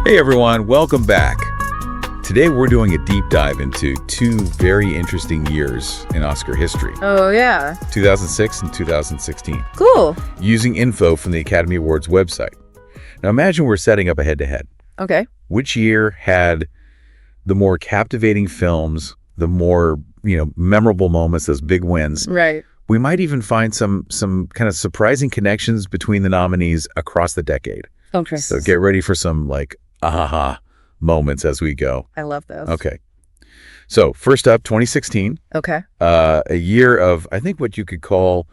Hey everyone, welcome back. Today we're doing a deep dive into two very interesting years in Oscar history. Oh, yeah. 2006 and 2016. Cool. Using info from the Academy Awards website. Now imagine we're setting up a head-to-head. Okay. Which year had the more captivating films, the more, memorable moments, those big wins? Right. We might even find some kind of surprising connections between the nominees across the decade. Okay. So get ready for some aha moments as we go. I love those. Okay. So first up, 2016. Okay. A year of, I think, what you could call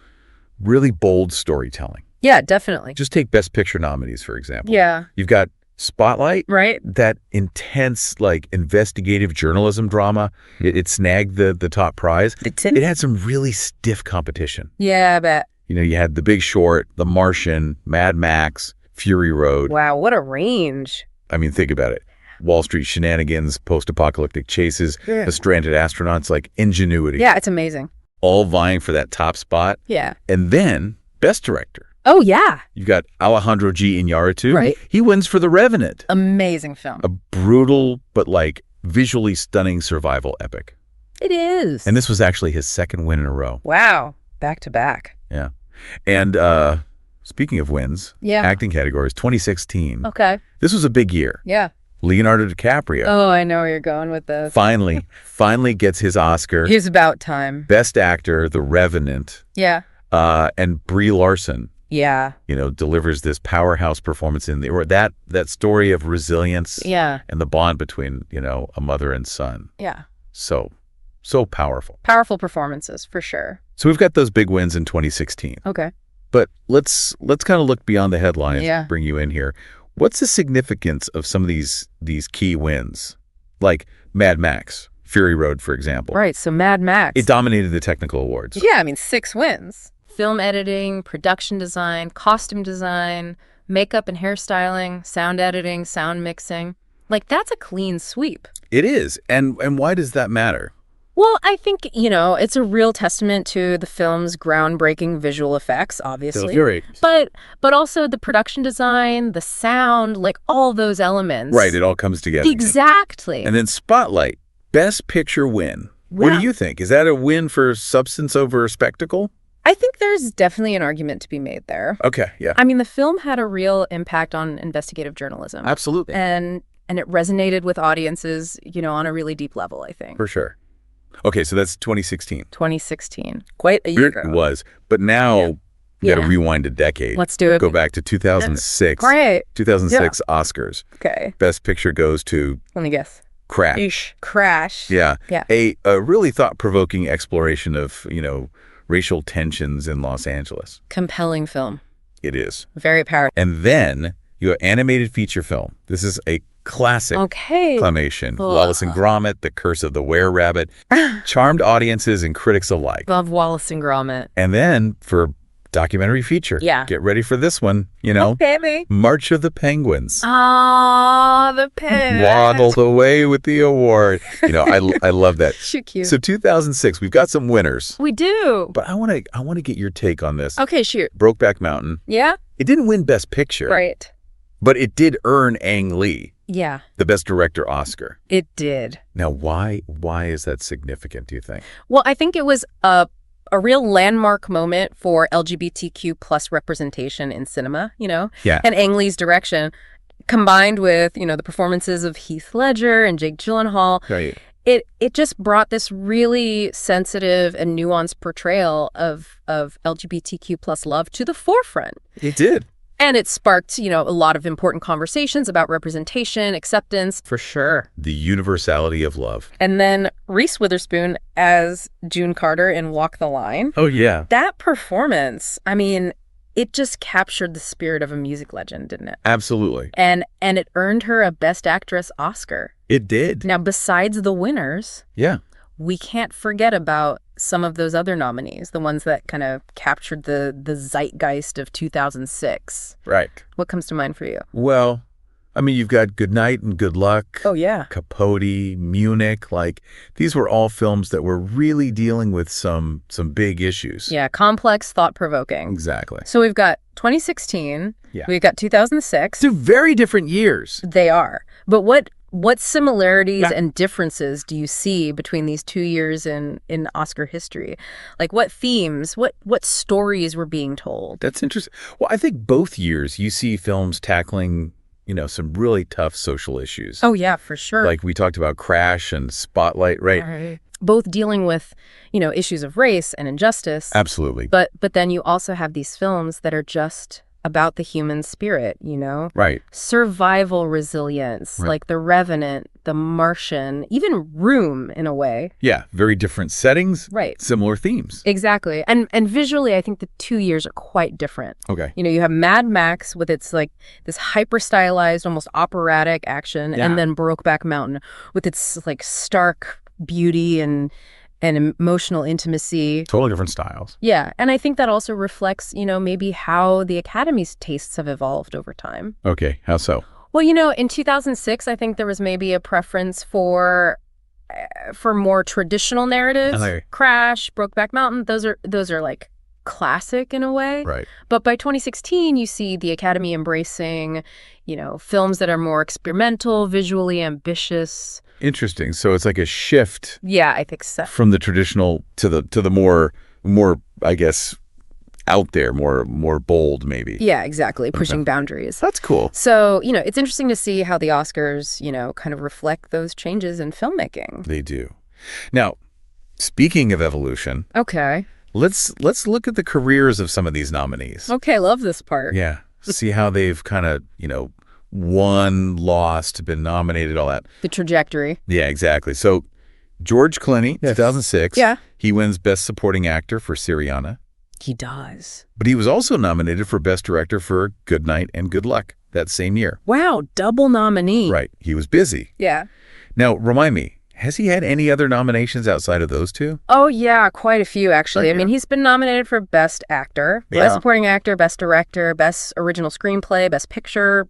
really bold storytelling. Yeah, definitely. Just take Best Picture nominees, for example. Yeah. You've got Spotlight. Right. That intense, investigative journalism drama. It snagged the top prize. It had some really stiff competition. Yeah, I bet. You had The Big Short, The Martian, Mad Max, Fury Road. Wow, what a range. I mean, think about it. Wall Street shenanigans, post-apocalyptic chases, the stranded astronauts, ingenuity. Yeah, it's amazing. All vying for that top spot. Yeah. And then, Best Director. Oh, yeah. You've got Alejandro G. Iñárritu. Right. He wins for The Revenant. Amazing film. A brutal, but visually stunning survival epic. It is. And this was actually his second win in a row. Wow. Back to back. Yeah. And speaking of wins, acting categories, 2016. Okay. This was a big year. Yeah. Leonardo DiCaprio. Oh, I know where you're going with this. Finally gets his Oscar. He's about time. Best Actor, The Revenant. Yeah. And Brie Larson. Yeah. Delivers this powerhouse performance that story of resilience. Yeah. And the bond between, a mother and son. Yeah. So powerful. Powerful performances, for sure. So we've got those big wins in 2016. Okay. But let's kind of look beyond the headlines. Yeah. Bring you in here. What's the significance of some of these key wins? Like Mad Max, Fury Road, for example. Right. So Mad Max. It dominated the technical awards. Yeah, 6 wins. Film editing, production design, costume design, makeup and hairstyling, sound editing, sound mixing. That's a clean sweep. It is. And why does that matter? Well, I think, it's a real testament to the film's groundbreaking visual effects, obviously. Right. But also the production design, the sound, all those elements. Right, it all comes together. Exactly. And then Spotlight, Best Picture win. Wow. What do you think? Is that a win for substance over spectacle? I think there's definitely an argument to be made there. Okay, yeah. The film had a real impact on investigative journalism. Absolutely. And it resonated with audiences, on a really deep level, I think. For sure. Okay, so that's 2016. 2016. Quite a year ago. It was. But now, you got to rewind a decade. Let's do it. Go back to 2006. Great. 2006 Oscars. Okay. Best Picture goes to... Let me guess. Crash. Crash. Yeah. Yeah. A really thought-provoking exploration of, racial tensions in Los Angeles. Compelling film. It is. Very powerful. And then you have animated feature film. This is a classic claymation. Wallace and Gromit, The Curse of the Were-Rabbit, charmed audiences and critics alike. Love Wallace and Gromit. And then for documentary feature, get ready for this one, Okay. March of the Penguins. Oh, the Penguins. Waddled away with the award. I love that. Cute. So 2006, we've got some winners. We do. But I want to get your take on this. Okay, shoot. Brokeback Mountain. Yeah? It didn't win Best Picture. Right. But it did earn Ang Lee. Yeah. The Best Director Oscar. It did. Now, why is that significant, do you think? Well, I think it was a real landmark moment for LGBTQ plus representation in cinema, Yeah. And Ang Lee's direction, combined with, the performances of Heath Ledger and Jake Gyllenhaal. Right. It just brought this really sensitive and nuanced portrayal of LGBTQ plus love to the forefront. It did. And it sparked, a lot of important conversations about representation, acceptance. For sure. The universality of love. And then Reese Witherspoon as June Carter in Walk the Line. Oh, yeah. That performance, it just captured the spirit of a music legend, didn't it? Absolutely. And it earned her a Best Actress Oscar. It did. Now, besides the winners, we can't forget about some of those other nominees, the ones that kind of captured the zeitgeist of 2006. Right. What comes to mind for you? Well, I mean, you've got Good Night and Good Luck. Oh, yeah. Capote, Munich. Like, these were all films that were really dealing with some big issues. Yeah, complex, thought-provoking. Exactly. So we've got 2016. Yeah. We've got 2006. Two very different years. They are. But what similarities and differences do you see between these 2 years in Oscar history? Like, what themes, what stories were being told? That's interesting. Well, I think both years you see films tackling, some really tough social issues. Oh, yeah, for sure. Like we talked about Crash and Spotlight, right? Both dealing with, issues of race and injustice. Absolutely. But then you also have these films that are just about the human spirit, Right. Survival resilience, like The Revenant, The Martian, even Room in a way. Yeah, very different settings, right? Similar themes. Exactly. And visually, I think the 2 years are quite different. Okay. You have Mad Max with its like this hyper-stylized, almost operatic action, and then Brokeback Mountain with its like stark beauty and emotional intimacy. Totally different styles. Yeah. And I think that also reflects, maybe how the Academy's tastes have evolved over time. Okay. How so? Well, in 2006, I think there was maybe a preference for more traditional narratives. Crash, Brokeback Mountain, those are like classic in a way. Right. But by 2016, you see the Academy embracing, films that are more experimental, visually ambitious. Interesting. So it's like a shift. Yeah, I think so. From the traditional to the more I guess out there, more bold maybe. Yeah, exactly. Pushing boundaries. That's cool. So, it's interesting to see how the Oscars, kind of reflect those changes in filmmaking. They do. Now, speaking of evolution. Okay. Let's look at the careers of some of these nominees. Okay, love this part. Yeah. See how they've kind of, won, lost, been nominated, all that. The trajectory. Yeah, exactly. So George Clooney, 2006. Yeah. He wins Best Supporting Actor for Syriana. He does. But he was also nominated for Best Director for Good Night and Good Luck that same year. Wow, double nominee. Right. He was busy. Yeah. Now, remind me, has he had any other nominations outside of those two? Oh, yeah, quite a few, actually. I mean, he's been nominated for Best Actor, Best Supporting Actor, Best Director, Best Original Screenplay, Best Picture.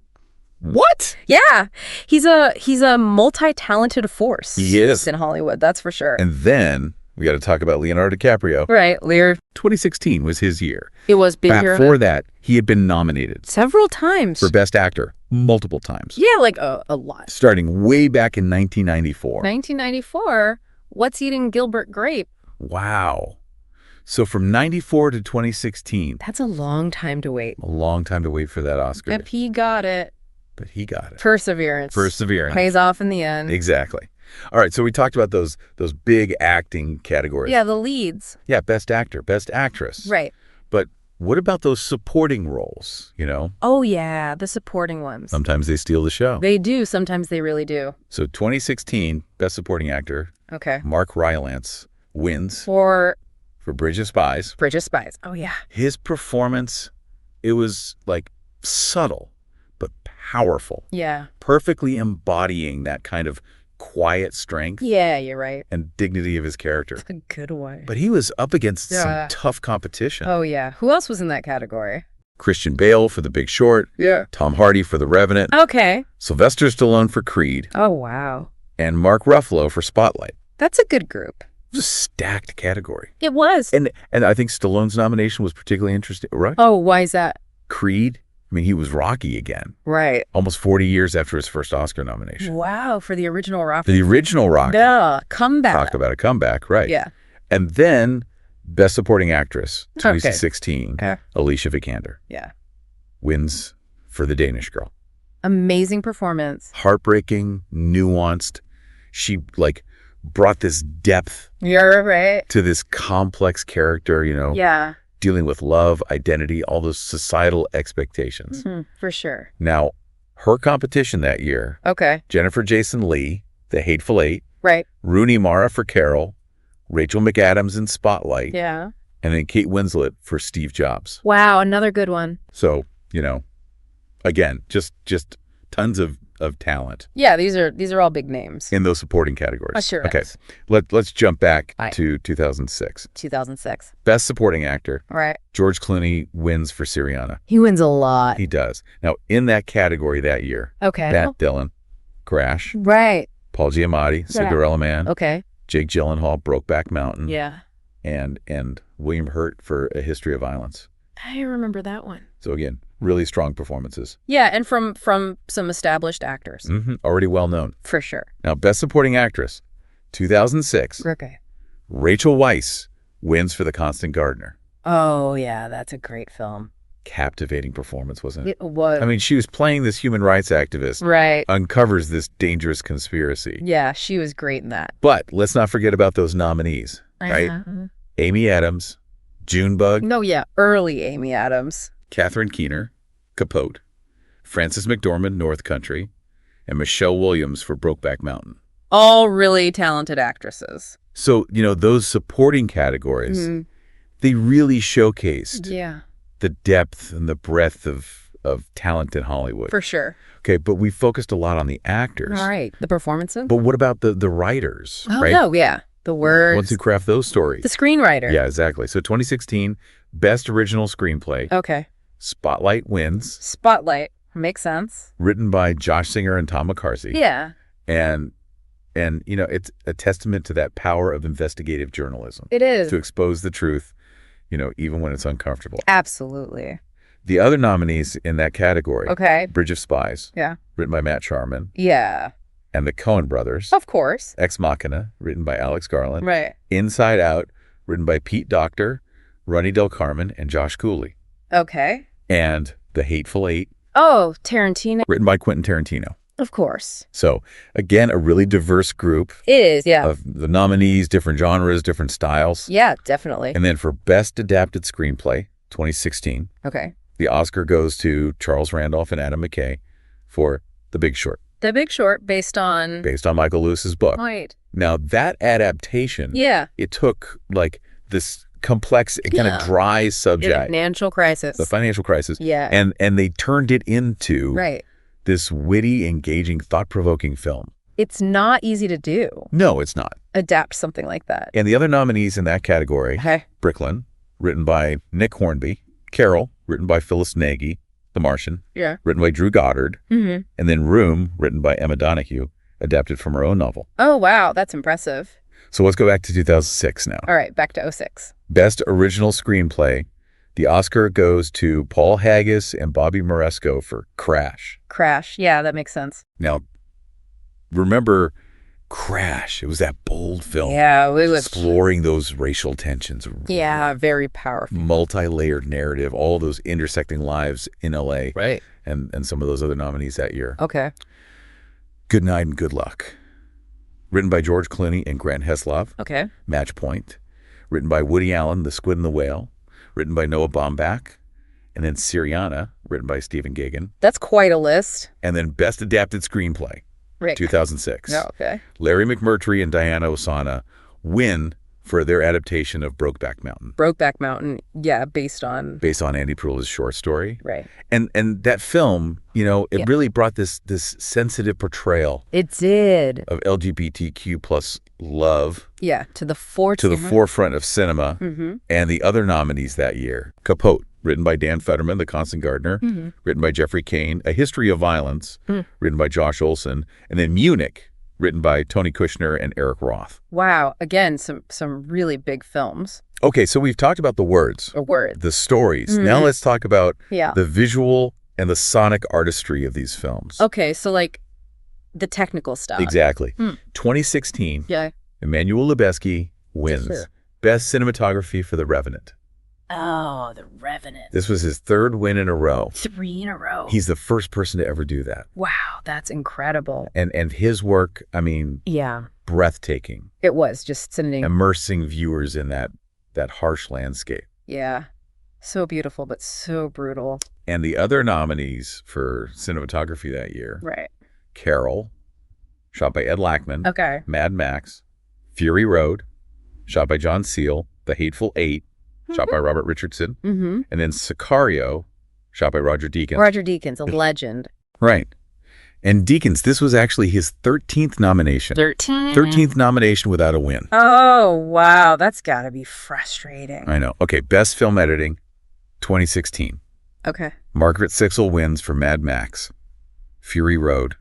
What? Yeah. He's a multi-talented force. He is. In Hollywood, that's for sure. And then we got to talk about Leonardo DiCaprio. Right, Lear. 2016 was his year. It was big year. Before that, he had been nominated several times for Best Actor, multiple times. Yeah, like a lot. Starting way back in 1994. 1994? What's Eating Gilbert Grape? Wow. So from 94 to 2016. That's a long time to wait. A long time to wait for that Oscar. Yep, he got it. But he got it. Perseverance. Pays off in the end. Exactly. All right, so we talked about those big acting categories. Yeah, the leads. Yeah, Best Actor, Best Actress. Right. But what about those supporting roles, Oh, yeah, the supporting ones. Sometimes they steal the show. They do. Sometimes they really do. So 2016, Best Supporting Actor. Okay. Mark Rylance wins. For Bridge of Spies. Bridge of Spies. Oh, yeah. His performance, it was like subtle, but powerful. Yeah. Perfectly embodying that kind of quiet strength. Yeah, you're right. And dignity of his character. That's a good way. But he was up against some tough competition. Oh, yeah. Who else was in that category? Christian Bale for The Big Short. Yeah. Tom Hardy for The Revenant. Okay. Sylvester Stallone for Creed. Oh, wow. And Mark Ruffalo for Spotlight. That's a good group. It was a stacked category. It was. And I think Stallone's nomination was particularly interesting, right? Oh, why is that? Creed. I mean, he was Rocky again. Right. Almost 40 years after his first Oscar nomination. Wow, for the original Rocky. The original Rocky. Duh, comeback. Talk about a comeback, right. Yeah. And then Best Supporting Actress, 2016, Alicia Vikander. Yeah. Wins for The Danish Girl. Amazing performance. Heartbreaking, nuanced. She, brought this depth. You're right. To this complex character, Yeah. Dealing with love, identity, all those societal expectations. Mm-hmm, for sure. Now, her competition that year. Okay. Jennifer Jason Leigh, The Hateful Eight. Right. Rooney Mara for Carol. Rachel McAdams in Spotlight. Yeah. And then Kate Winslet for Steve Jobs. Wow, another good one. So, again, just tons of talent. Yeah, these are all big names. In those supporting categories. Sure. Okay, let's jump back to 2006. 2006. Best supporting actor. Right. George Clooney wins for Syriana. He wins a lot. He does. Now, in that category that year, Matt Dillon, Crash. Right. Paul Giamatti, Cinderella Man. Okay. Jake Gyllenhaal, Brokeback Mountain. Yeah. And William Hurt for A History of Violence. I remember that one. So again, really strong performances. Yeah, and from some established actors. Already well known. For sure. Now, Best Supporting Actress, 2006. Okay. Rachel Weisz wins for The Constant Gardener. Oh, yeah, that's a great film. Captivating performance, wasn't it? It was. I mean, she was playing this human rights activist. Right. Uncovers this dangerous conspiracy. Yeah, she was great in that. But let's not forget about those nominees, right? Amy Adams, Junebug. No, yeah, early Amy Adams. Catherine Keener, Capote. Frances McDormand, North Country. And Michelle Williams for Brokeback Mountain. All really talented actresses. So, those supporting categories, they really showcased the depth and the breadth of talent in Hollywood. For sure. Okay, but we focused a lot on the actors. All right. The performances? But what about the writers, right? Oh, yeah. The words. Once you craft those stories. The screenwriter. Yeah, exactly. So 2016, Best Original Screenplay. Okay. Spotlight wins. Spotlight. Makes sense. Written by Josh Singer and Tom McCarthy. Yeah. And it's a testament to that power of investigative journalism. It is. To expose the truth, even when it's uncomfortable. Absolutely. The other nominees in that category. Okay. Bridge of Spies. Yeah. Written by Matt Sharman. Yeah. And the Coen Brothers. Of course. Ex Machina, written by Alex Garland. Right. Inside Out, written by Pete Docter, Ronnie Del Carmen, and Josh Cooley. Okay. And The Hateful Eight. Oh, Tarantino. Written by Quentin Tarantino. Of course. So, again, a really diverse group. It is, yeah. Of the nominees, different genres, different styles. Yeah, definitely. And then for Best Adapted Screenplay, 2016. Okay. The Oscar goes to Charles Randolph and Adam McKay for The Big Short. The Big Short, based on Michael Lewis's book. Right. Now, that adaptation, it took like this complex, kind of dry subject. Financial crisis. The financial crisis. Yeah. And they turned it into right. this witty, engaging, thought-provoking film. It's not easy to do. No, it's not. Adapt something like that. And the other nominees in that category, Brooklyn, written by Nick Hornby. Carol, written by Phyllis Nagy. The Martian, written by Drew Goddard. And then Room, written by Emma Donoghue, adapted from her own novel. Oh, wow. That's impressive. So let's go back to 2006 now. All right, back to 2006. Best Original Screenplay. The Oscar goes to Paul Haggis and Bobby Moresco for Crash. Crash. Yeah, that makes sense. Now, remember Crash. It was that bold film. Yeah, it was exploring those racial tensions. Yeah, very powerful. Multi-layered narrative, all those intersecting lives in LA. Right. And some of those other nominees that year. Okay. Good Night and Good Luck. Written by George Clooney and Grant Heslov. Okay. Match Point. Written by Woody Allen, The Squid and the Whale. Written by Noah Baumbach. And then Syriana, written by Stephen Gaghan. That's quite a list. And then Best Adapted Screenplay. Rick. 2006. Oh, okay. Larry McMurtry and Diana Ossana win for their adaptation of Brokeback Mountain. Brokeback Mountain, yeah, based on Andy Perulla's short story. Right. And that film, it really brought this sensitive portrayal. It did. Of LGBTQ plus love. Yeah, to the forefront of cinema. And the other nominees that year. Capote, written by Dan Fetterman, The Constant Gardener. Written by Jeffrey Kane. A History of Violence, written by Josh Olson. And then Munich, written by Tony Kushner and Eric Roth. Wow. Again, some really big films. Okay, so we've talked about the words. The stories. Now let's talk about the visual and the sonic artistry of these films. Okay, so like the technical stuff. Exactly. 2016, Emmanuel Lubezki wins Best Cinematography for The Revenant. Oh, The Revenant. This was his third win in a row. 3 in a row. He's the first person to ever do that. Wow, that's incredible. And his work, I mean, breathtaking. It was just sending immersing viewers in that harsh landscape. Yeah. So beautiful, but so brutal. And the other nominees for cinematography that year. Right. Carol, shot by Ed Lachman. Okay. Mad Max. Fury Road, shot by John Seale. The Hateful Eight, shot by Robert Richardson. And then Sicario, shot by Roger Deakins. Roger Deakins, a legend. Right. And Deacons, this was actually his 13th nomination. 13th nomination without a win. Oh, wow. That's got to be frustrating. I know. Okay, Best Film Editing, 2016. Okay. Margaret Sixel wins for Mad Max. Fury Road.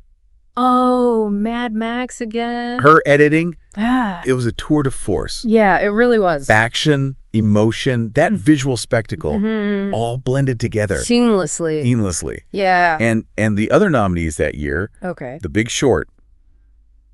Oh, Mad Max again. Her editing, Ah. it was a tour de force. Yeah, it really was. Action, emotion, that visual spectacle, all blended together. Seamlessly. Yeah. And the other nominees that year, Okay. The Big Short,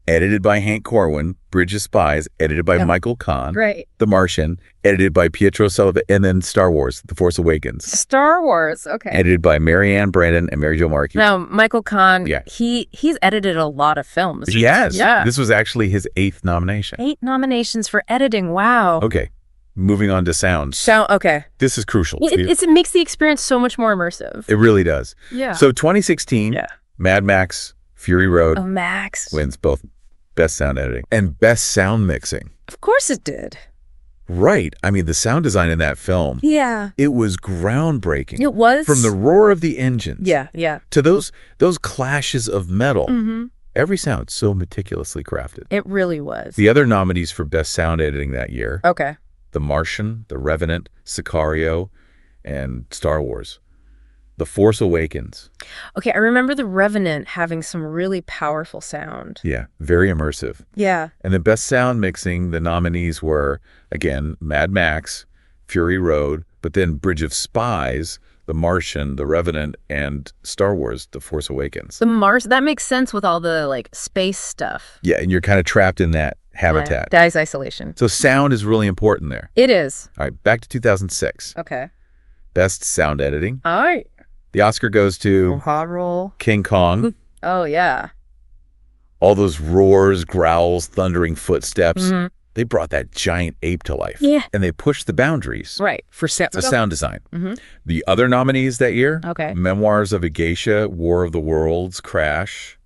edited by Hank Corwin, Bridge of Spies, edited by Michael Kahn, Right. The Martian, edited by Pietro Sullivan, and then Star Wars, The Force Awakens. Star Wars. Okay. Edited by Marianne Brandon and Mary Jo Markey. Now, Michael Kahn, Yeah. he's edited a lot of films. Yes. Yeah. This was actually his 8th nomination. 8 nominations for editing. Wow. Okay. Moving on to sound. Okay. This is crucial. Well, it makes the experience so much more immersive. It really does. Yeah. So 2016, Mad Max, Fury Road Oh, Max. wins both Best Sound Editing and Best Sound Mixing. Of course it did. Right. I mean, the sound design in that film, Yeah. it was groundbreaking. It was. From the roar of the engines Yeah. to those clashes of metal. Mm-hmm. Every sound so meticulously crafted. It really was. The other nominees for Best Sound Editing that year, Okay. The Martian, The Revenant, Sicario, and Star Wars. The Force Awakens. Okay, I remember The Revenant having some really powerful sound. Yeah, very immersive. Yeah. And the Best Sound Mixing, the nominees were, again, Mad Max, Fury Road, but then Bridge of Spies, The Martian, The Revenant, and Star Wars, The Force Awakens. That makes sense with all the, like, space stuff. Yeah, and you're kind of trapped in that habitat. That is isolation. So sound is really important there. It is. All right, back to 2006. Okay. Best Sound Editing. All right. The Oscar goes to Hot roll. King Kong. Oh, yeah. All those roars, growls, thundering footsteps. Mm-hmm. They brought that giant ape to life. Yeah. And they pushed the boundaries. Right. For sound design. Mm-hmm. The other nominees that year, Okay. Memoirs of a Geisha, War of the Worlds, Crash,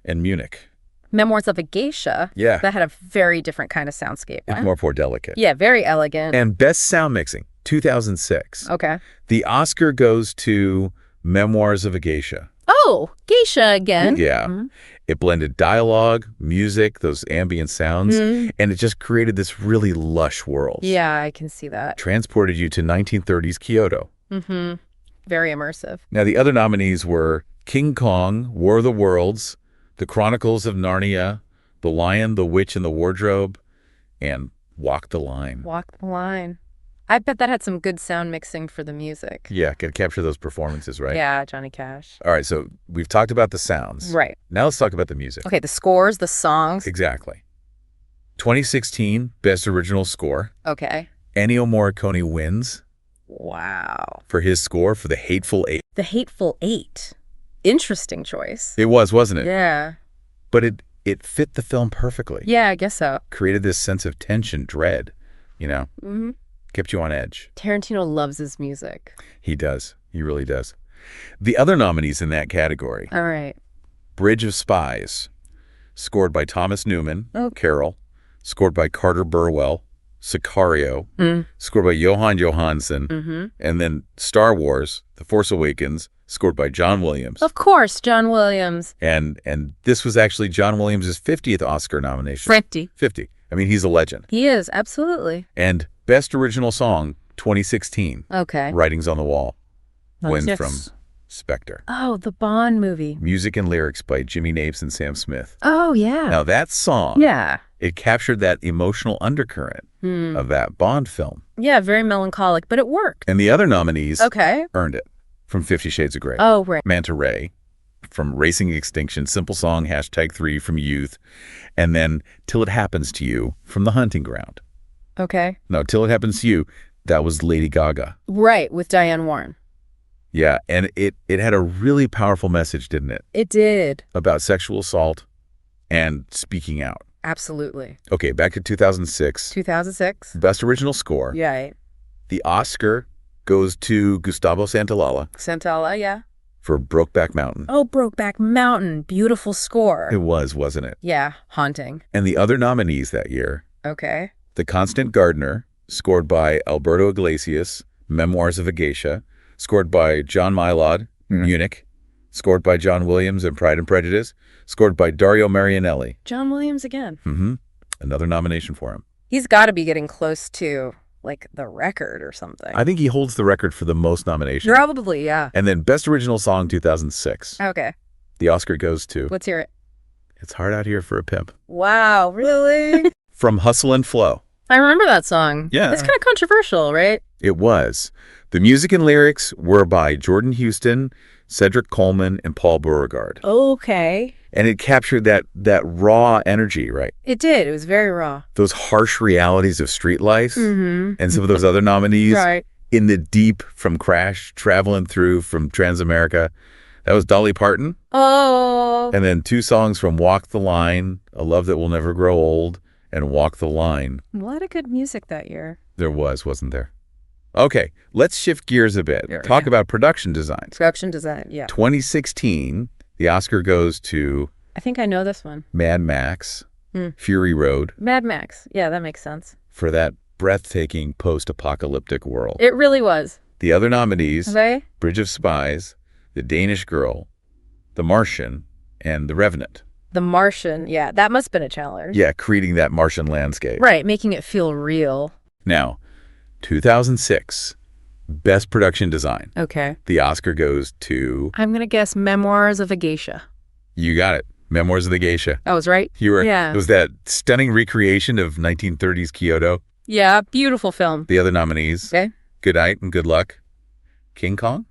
and Munich. Memoirs of a Geisha. Yeah. That had a very different kind of soundscape. It's more delicate. Yeah, very elegant. And Best Sound Mixing, 2006. Okay. The Oscar goes to Memoirs of a Geisha. Oh, Geisha again. Yeah. Mm-hmm. It blended dialogue, music, those ambient sounds, and it just created this really lush world. Yeah, I can see that. Transported you to 1930s Kyoto. Mm-hmm. Very immersive. Now, the other nominees were King Kong, War of the Worlds, The Chronicles of Narnia, The Lion, the Witch, and the Wardrobe, and Walk the Line. Walk the Line. I bet that had some good sound mixing for the music. Yeah, got to capture those performances, right? Yeah, Johnny Cash. All right, so we've talked about the sounds. Right. Now let's talk about the music. Okay, the scores, the songs. Exactly. 2016, Best Original Score. Okay. Ennio Morricone wins Wow. for his score for The Hateful Eight. The Hateful Eight. Interesting choice. It was, wasn't it? Yeah. But it fit the film perfectly. Yeah, I guess so. Created this sense of tension, dread, you know? Mm-hmm. Kept you on edge. Tarantino loves his music. He does. He really does. The other nominees in that category, All right. Bridge of Spies, scored by Thomas Newman, Oh. Carol, scored by Carter Burwell, Sicario, scored by Johan Johansson, and then Star Wars, The Force Awakens, scored by John Williams. Of course, John Williams. And this was actually John Williams' 50th Oscar nomination. 50. I mean, he's a legend. He is, absolutely. And Best Original Song, 2016, Okay. Writings on the Wall, wins Yes. from Spectre. Oh, the Bond movie. Music and lyrics by Jimmy Napes and Sam Smith. Oh, yeah. Now, that song, Yeah. it captured that emotional undercurrent of that Bond film. Yeah, very melancholic, but it worked. And the other nominees Okay. earned it from 50 Shades of Grey. Oh, right. Manta Ray from Racing Extinction, Simple Song, #3 from Youth, and then Till It Happens to You from The Hunting Ground. Okay. No, Till It Happens to You, that was Lady Gaga. Right, with Diane Warren. Yeah, and it had a really powerful message, didn't it? It did. About sexual assault and speaking out. Absolutely. Okay, back to 2006. 2006. Best Original Score. Yeah. Right. The Oscar goes to Gustavo Santaolalla Santella, yeah. for Brokeback Mountain. Oh, Brokeback Mountain. Beautiful score. It was, wasn't it? Yeah, haunting. And the other nominees that year, Okay. The Constant Gardener, scored by Alberto Iglesias, Memoirs of a Geisha, scored by John Mylod, Munich, Scored by John Williams in Pride and Prejudice. Scored by Dario Marianelli. John Williams again. Another nomination for him. He's got to be getting close to, like, the record or something. I think he holds the record for the most nominations. Probably, yeah. And then Best Original Song 2006. Okay. The Oscar goes to... Let's hear it. It's Hard Out Here for a Pimp. Wow, really? From Hustle and Flow. I remember that song. Yeah. It's kind of controversial, right? It was. The music and lyrics were by Jordan Huston, Cedric Coleman, and Paul Beauregard. Okay. And it captured that raw energy, right? It did. It was very raw. Those harsh realities of street life and some of those other nominees. Right. In the Deep from Crash, Traveling Through from Transamerica. That was Dolly Parton. Oh. And then 2 songs from Walk the Line, A Love That Will Never Grow Old, and Walk the Line. A lot of good music that year. There was, wasn't there? Okay, let's shift gears a bit. Talk about production design. Production design, yeah. 2016, the Oscar goes to... I think I know this one. Mad Max, Fury Road. Mad Max. Yeah, that makes sense. For that breathtaking post-apocalyptic world. It really was. The other nominees, Okay. Bridge of Spies, The Danish Girl, The Martian, and The Revenant. The Martian, yeah, that must have been a challenge. Yeah, creating that Martian landscape. Right, making it feel real. Now, 2006, Best Production Design. Okay. The Oscar goes to... I'm going to guess Memoirs of a Geisha. You got it. Memoirs of the Geisha. I was right? You were. Yeah. It was that stunning recreation of 1930s Kyoto. Yeah, beautiful film. The other nominees. Okay. Good Night and Good Luck. King Kong.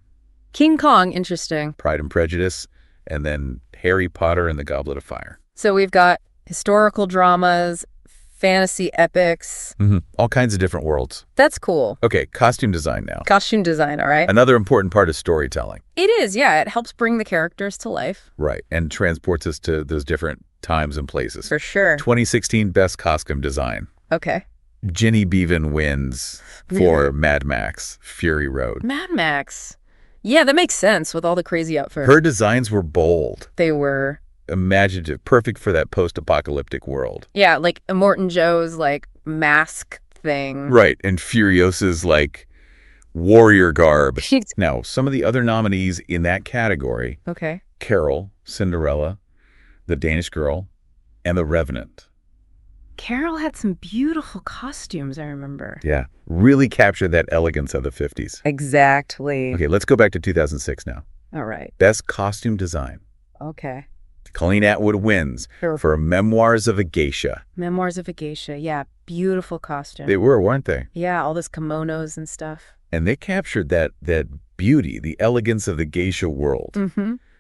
King Kong, interesting. Pride and Prejudice. And then Harry Potter and the Goblet of Fire. So we've got historical dramas, fantasy epics. All kinds of different worlds. That's cool. Okay, costume design now. Costume design, all right. Another important part of storytelling. It is, yeah. It helps bring the characters to life. Right, and transports us to those different times and places. For sure. 2016 Best Costume Design. Okay. Ginny Bevan wins for Mad Max, Fury Road. Mad Max. Yeah, that makes sense with all the crazy outfits. Her designs were bold. They were. Imaginative, perfect for that post-apocalyptic world. Yeah, like Immortan Joe's like mask thing. Right, and Furiosa's like warrior garb. Now, some of the other nominees in that category. Okay. Carol, Cinderella, The Danish Girl, and The Revenant. Carol had some beautiful costumes, I remember. Yeah, really captured that elegance of the 50s. Exactly. Okay, let's go back to 2006 now. All right. Best Costume Design. Okay. Colleen Atwood wins for Memoirs of a Geisha. Memoirs of a Geisha. Yeah, beautiful costume. They were, weren't they? Yeah, all those kimonos and stuff. And they captured that beauty, the elegance of the geisha world.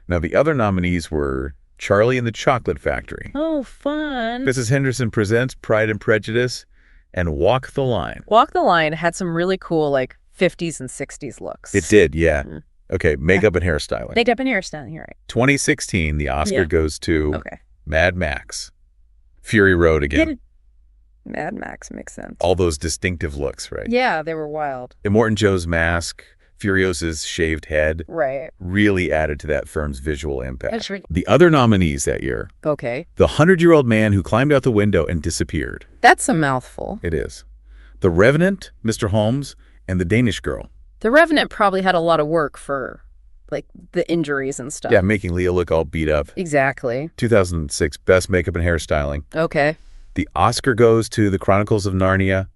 Now, the other nominees were Charlie and the Chocolate Factory. Oh, fun. Mrs. Henderson Presents Pride and Prejudice, and Walk the Line. Walk the Line had some really cool, like, 50s and 60s looks. It did, yeah. Okay, makeup and hairstyling. Makeup and hairstyling, you're right. 2016, the Oscar goes to Mad Max. Fury Road again. Mad Max makes sense. All those distinctive looks, right? Yeah, they were wild. Immortan Joe's mask, Furiosa's shaved head. Right. Really added to that film's visual impact. That's right. The other nominees that year. Okay. The 100-Year-Old Man Who Climbed Out the Window and Disappeared. That's a mouthful. It is. The Revenant, Mr. Holmes, and The Danish Girl. The Revenant probably had a lot of work for, like, the injuries and stuff. Yeah, making Leah look all beat up. Exactly. 2006, Best Makeup and Hairstyling. Okay. The Oscar goes to The Chronicles of Narnia,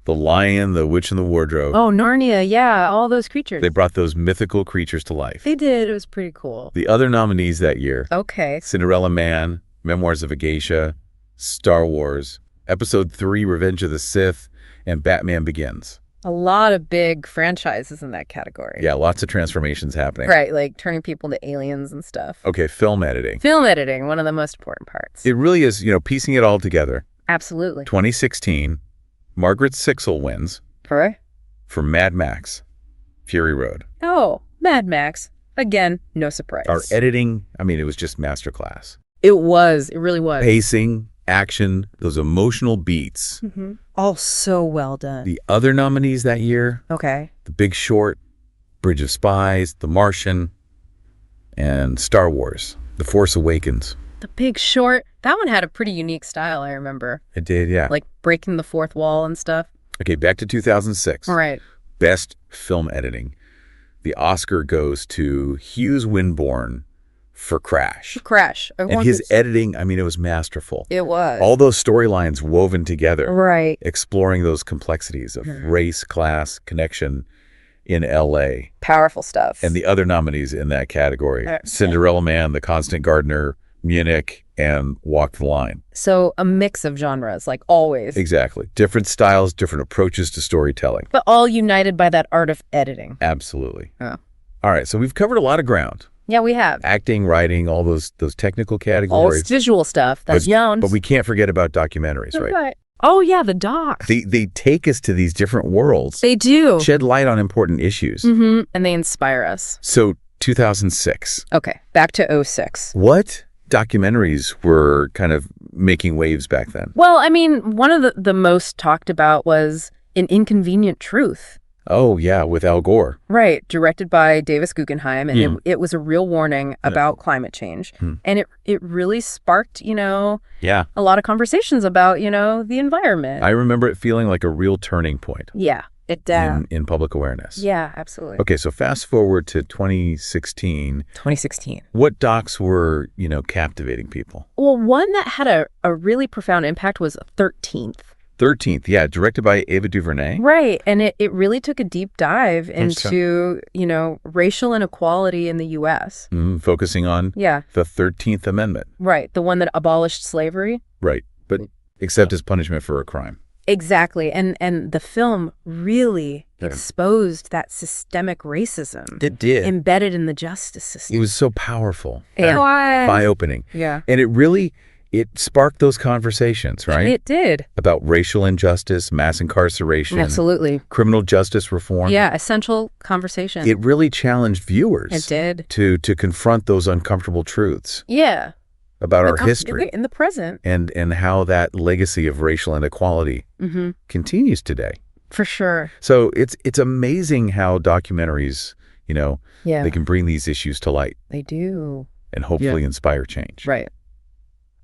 The Lion, The Witch, and the Wardrobe. Oh, Narnia, yeah, all those creatures. They brought those mythical creatures to life. They did. It was pretty cool. The other nominees that year. Okay. Cinderella Man, Memoirs of a Geisha, Star Wars, Episode 3, Revenge of the Sith, and Batman Begins. A lot of big franchises in that category. Yeah, lots of transformations happening. Right, like turning people into aliens and stuff. Okay, film editing. Film editing, one of the most important parts. It really is, piecing it all together. Absolutely. 2016, Margaret Sixel wins. For Mad Max, Fury Road. Oh, Mad Max. Again, no surprise. Our editing, it was just masterclass. It was. It really was. Pacing, action, those emotional beats. All so well done. The other nominees that year. Okay. The Big Short, Bridge of Spies, The Martian, and Star Wars, The Force Awakens. The Big Short. That one had a pretty unique style, I remember. It did, yeah. Like breaking the fourth wall and stuff. Okay, back to 2006. All right. Best film editing. the Oscar goes to Hughes Winborn for Crash. Crash. And his editing, I mean, it was masterful. It was. All those storylines woven together. Right. Exploring those complexities of race, class, connection in L.A. Powerful stuff. And the other nominees in that category, Cinderella Man, The Constant Gardener, Munich, and Walk the Line. So a mix of genres, like always. Exactly. Different styles, different approaches to storytelling. But all united by that art of editing. Absolutely. Oh. All right, so we've covered a lot of ground. Yeah, we have. Acting, writing, all those technical All categories. visual stuff. That's young. But we can't forget about documentaries, right? Oh, yeah, the docs. They take us to these different worlds. They do. Shed light on important issues. And they inspire us. So 2006. Okay, back to 06. What documentaries were kind of making waves back then? Well, I mean, one of the most talked about was An Inconvenient Truth. Oh, yeah, with Al Gore. Right, directed by Davis Guggenheim, and it was a real warning about climate change. And it really sparked, a lot of conversations about, the environment. I remember it feeling like a real turning point. Yeah, it did. In public awareness. Yeah, absolutely. Okay, so fast forward to 2016. 2016. What docs were, captivating people? Well, one that had a really profound impact was 13th. 13th, yeah, directed by Ava DuVernay. Right, and it really took a deep dive into, racial inequality in the U.S. Focusing on the 13th Amendment. Right, the one that abolished slavery. Right, but except as punishment for a crime. Exactly, and the film really exposed that systemic racism. It did. Embedded in the justice system. It was so powerful. Yeah. Eye-opening. Yeah. And it sparked those conversations, right? It did. About racial injustice, mass incarceration. Absolutely. Criminal justice reform. Yeah, essential conversation. It really challenged viewers. It did. To confront those uncomfortable truths. Yeah. About our history. In the present. And how that legacy of racial inequality continues today. For sure. So it's amazing how documentaries, they can bring these issues to light. They do. And hopefully inspire change. Right.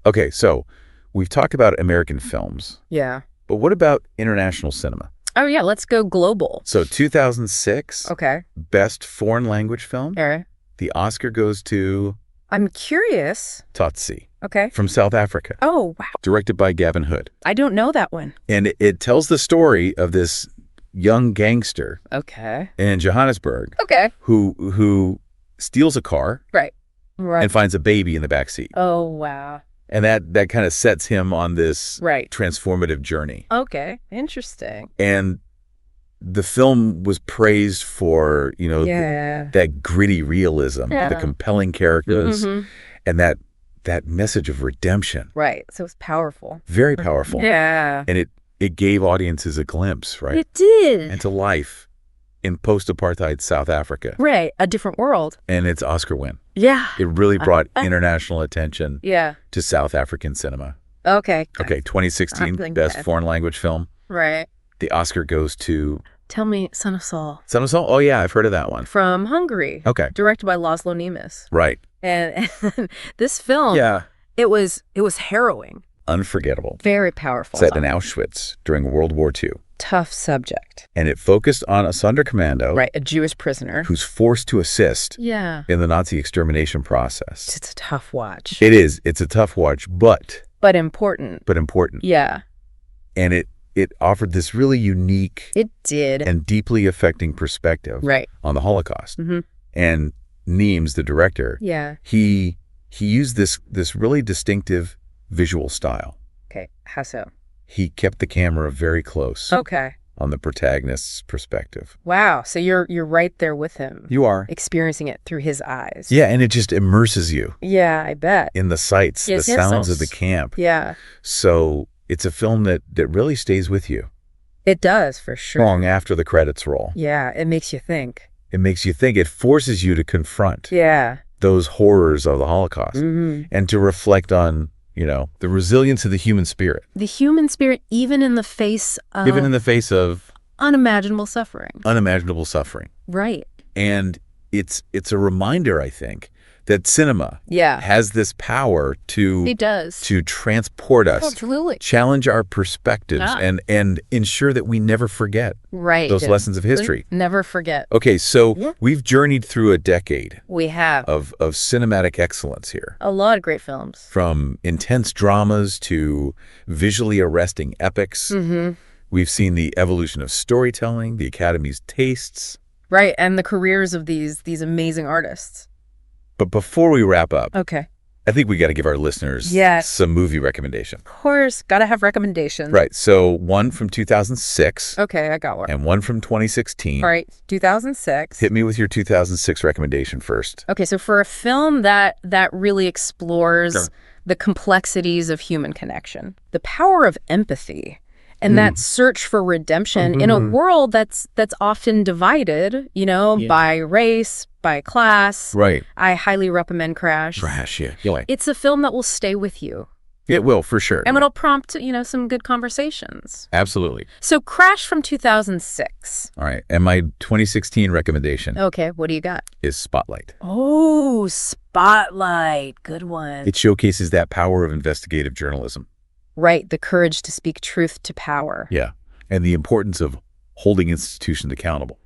Okay, so we've talked about American films. Yeah. But what about international cinema? Oh, yeah, let's go global. So 2006. Okay. Best foreign language film. All right. The Oscar goes to... I'm curious. Tsotsi. Okay. From South Africa. Oh, wow. Directed by Gavin Hood. I don't know that one. And it tells the story of this young gangster. Okay. In Johannesburg. Okay. Who steals a car. Right. And finds a baby in the backseat. Oh, wow. And that kind of sets him on this right. transformative journey. Okay, interesting. And the film was praised for, that gritty realism, the compelling characters, and that message of redemption. Right, so it's powerful. Very powerful. Yeah. And it gave audiences a glimpse, right? It did. Into life in post-apartheid South Africa. Right, a different world. And its Oscar win. Yeah. It really brought international attention to South African cinema. Okay. Okay, 2016, best foreign language film. Right. The Oscar goes to... Tell me, Son of Saul. Son of Saul? Oh, yeah, I've heard of that one. From Hungary. Okay. Directed by Laszlo Nemes. Right. And this film, it was harrowing. Unforgettable. Very powerful. Set in Auschwitz during World War II. Tough subject. And it focused on a Sonderkommando. Right, a Jewish prisoner. Who's forced to assist in the Nazi extermination process. It's a tough watch. It is. It's a tough watch, but important. Yeah. And it offered this really unique and deeply affecting perspective on the Holocaust. And Nemes, the director, he used this really distinctive visual style. Okay, how so? He kept the camera very close. Okay. On the protagonist's perspective. Wow, so you're right there with him. You are. Experiencing it through his eyes. Yeah, and it just immerses you. Yeah, I bet. In the sights, the sounds of the camp. Yeah. So it's a film that really stays with you. It does, for sure. Long after the credits roll. Yeah, it makes you think. It makes you think. It forces you to confront those horrors of the Holocaust and to reflect on, the resilience of the human spirit. The human spirit, even in the face of unimaginable suffering. Unimaginable suffering. Right. And it's a reminder, I think, that cinema has this power to transport us, absolutely, challenge our perspectives, and ensure that we never forget those lessons of history. Never forget. Okay, so we've journeyed through a decade. We have. Of cinematic excellence here. A lot of great films. From intense dramas to visually arresting epics. We've seen the evolution of storytelling, the Academy's tastes. Right, and the careers of these amazing artists. But before we wrap up, I think we got to give our listeners some movie recommendation. Of course, got to have recommendations. Right, so one from 2006. Okay, I got one. And one from 2016. All right, 2006. Hit me with your 2006 recommendation first. Okay, so for a film that really explores the complexities of human connection, the power of empathy, and that search for redemption in a world that's often divided, by race, by class. Right. I highly recommend Crash. Crash, yeah. It's a film that will stay with you. It will, for sure. And it'll prompt, some good conversations. Absolutely. So Crash from 2006. All right. And my 2016 recommendation. Okay, what do you got? Is Spotlight. Oh, Spotlight. Good one. It showcases that power of investigative journalism. Right, the courage to speak truth to power. Yeah, and the importance of holding institutions accountable.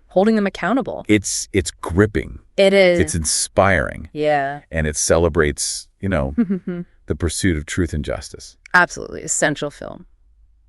Holding them accountable. It's gripping. It is. It's inspiring. Yeah. And it celebrates, the pursuit of truth and justice. Absolutely, essential film.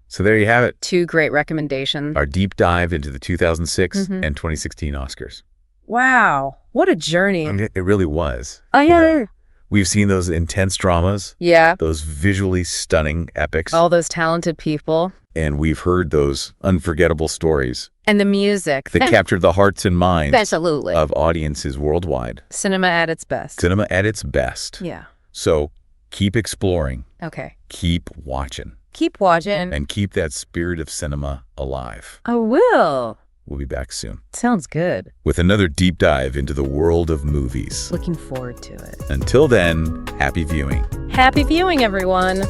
So there you have it. 2 great recommendations. Our deep dive into the 2006 and 2016 Oscars. Wow, what a journey. It really was. Oh, yeah. We've seen those intense dramas. Yeah. Those visually stunning epics. All those talented people. And we've heard those unforgettable stories. And the music. That captured the hearts and minds Absolutely. Of audiences worldwide. Cinema at its best. Cinema at its best. Yeah. So keep exploring. Okay. Keep watching. Keep watching. And keep that spirit of cinema alive. I will. We'll be back soon. Sounds good. With another deep dive into the world of movies. Looking forward to it. Until then, happy viewing. Happy viewing, everyone.